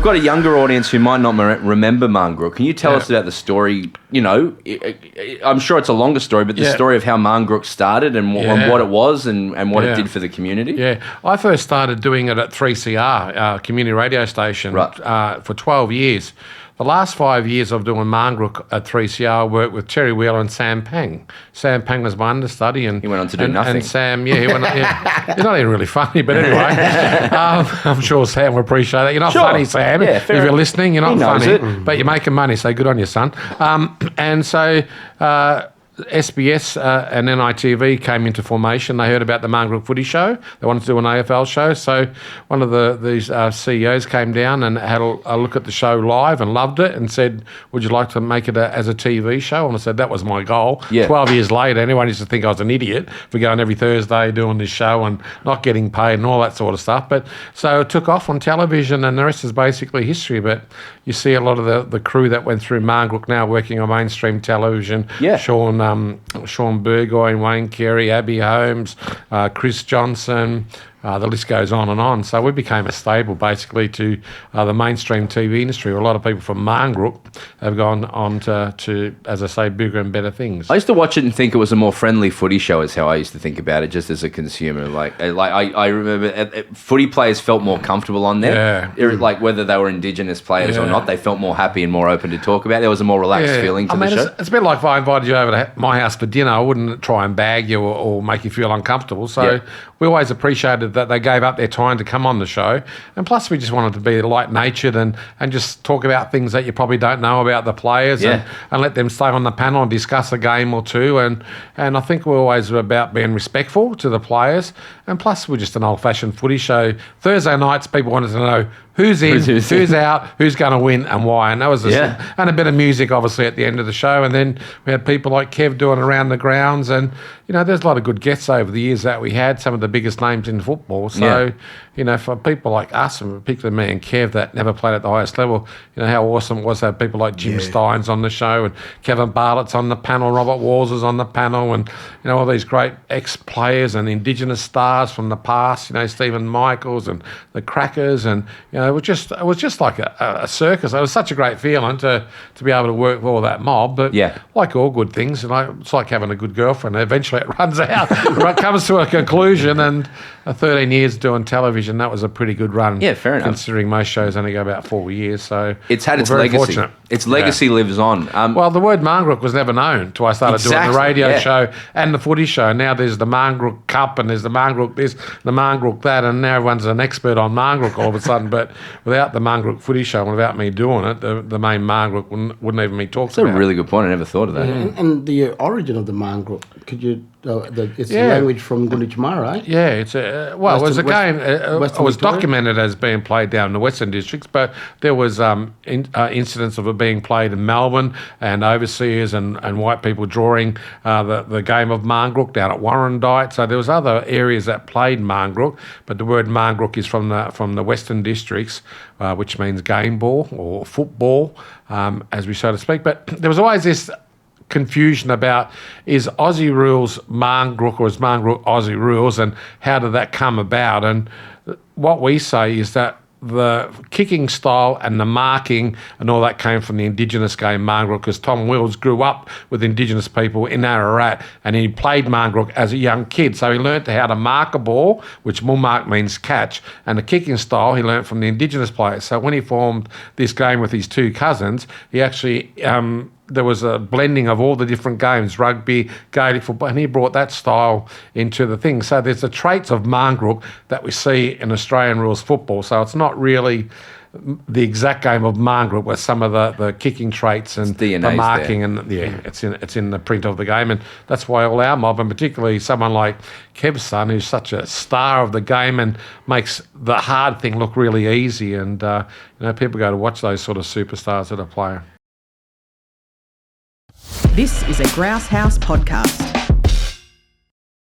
got a younger audience who might not remember Marngrook. Can you tell us about the story? You know, I'm sure it's a longer story, but the story of how Marngrook started and what it was and what it did for the community. Yeah, I first started doing it at 3CR, community radio station, for 12 years. The last 5 years of doing Marngrook at 3CR, I worked with Terry Wheeler and Sam Pang. Sam Pang was my understudy. And he went on to do nothing. And Sam, he went on, he's not even really funny, but anyway, I'm sure Sam will appreciate that. You're not funny, Sam. Yeah, if you're listening, you're not funny, but you're making money, so good on you, son. And so... SBS and NITV came into formation. They heard about the Marngrook Footy Show. They wanted to do an AFL show. So one of these CEOs came down and had a look at the show live and loved it and said, would you like to make it as a TV show? And I said, that was my goal. Yeah. 12 years later, anyone used to think I was an idiot for going every Thursday doing this show and not getting paid and all that sort of stuff. But so it took off on television and the rest is basically history. But you see a lot of the crew that went through Marngrook now working on mainstream television. Yeah. Sean Burgoyne, Wayne Carey, Abby Holmes, Chris Johnson, the list goes on and on. So we became a stable basically to the mainstream TV industry. A lot of people from Marngrook have gone on to, as I say, bigger and better things. I used to watch it and think it was a more friendly footy show is how I used to think about it just as a consumer. I remember footy players felt more comfortable on there. Yeah. Like whether they were Indigenous players or not, they felt more happy and more open to talk about. There was a more relaxed feeling to the show. It's a bit like if I invited you over to my house for dinner, I wouldn't try and bag you or make you feel uncomfortable. So we always appreciated that they gave up their time to come on the show. And plus we just wanted to be light-natured and just talk about things that you probably don't know about the players and let them stay on the panel and discuss a game or two. And I think we're always about being respectful to the players. And plus we're just an old-fashioned footy show. Thursday nights people wanted to know who's in, who's out, who's going to win and why. And that was and a bit of music, obviously, at the end of the show. And then we had people like Kev doing Around the Grounds. And, you know, there's a lot of good guests over the years that we had, some of the biggest names in football. So, you know, for people like us, and particularly me and Kev that never played at the highest level, you know, how awesome it was to have people like Jim Steins on the show and Kevin Bartlett's on the panel, Robert Walls is on the panel, and, you know, all these great ex-players and Indigenous stars from the past, you know, Stephen Michaels and the Crackers, and, you know, it was just like a circus. It was such a great feeling to be able to work with all that mob. But like all good things, you know, it's like having a good girlfriend. Eventually it runs out, it comes to a conclusion. And 13 years doing television, that was a pretty good run. Yeah, fair enough. Considering most shows only go about 4 years. So it's had its legacy. Fortunate. Its legacy lives on. Well, the word Marngrook was never known till I started doing the radio show and the footy show. Now there's the Marngrook Cup and there's the Marngrook this, the Marngrook that, and now everyone's an expert on Marngrook all of a sudden. But without the Marngrook Footy Show and without me doing it, the main Marngrook wouldn't even be talked about. That's a really good point. I never thought of that. And the origin of the Marngrook, could you... it's the language from Gunditjmara, right? Yeah, it's it was a game. It was documented as being played down in the Western Districts, but there was incidents of it being played in Melbourne and overseas and white people drawing the game of Marngrook down at Warrandyte. So there was other areas that played Marngrook, but the word Marngrook is from the Western Districts, which means game ball or football, as we so to speak. But there was always this confusion about is Aussie rules Marngrook or is Marngrook Aussie rules, and how did that come about? And what we say is that the kicking style and the marking and all that came from the Indigenous game Marngrook, because Tom Wills grew up with Indigenous people in Ararat and he played Marngrook as a young kid. So he learnt how to mark a ball, which mulmark means catch, and the kicking style he learnt from the Indigenous players. So when he formed this game with his two cousins, he actually... there was a blending of all the different games, rugby, Gaelic football, and he brought that style into the thing. So there's the traits of Marngrook that we see in Australian rules football. So it's not really the exact game of Marngrook with some of the kicking traits and the marking there. And it's in the print of the game, and that's why all our mob, and particularly someone like Kev's son, who's such a star of the game and makes the hard thing look really easy, and people go to watch those sort of superstars that are playing. This is a Grouse House podcast.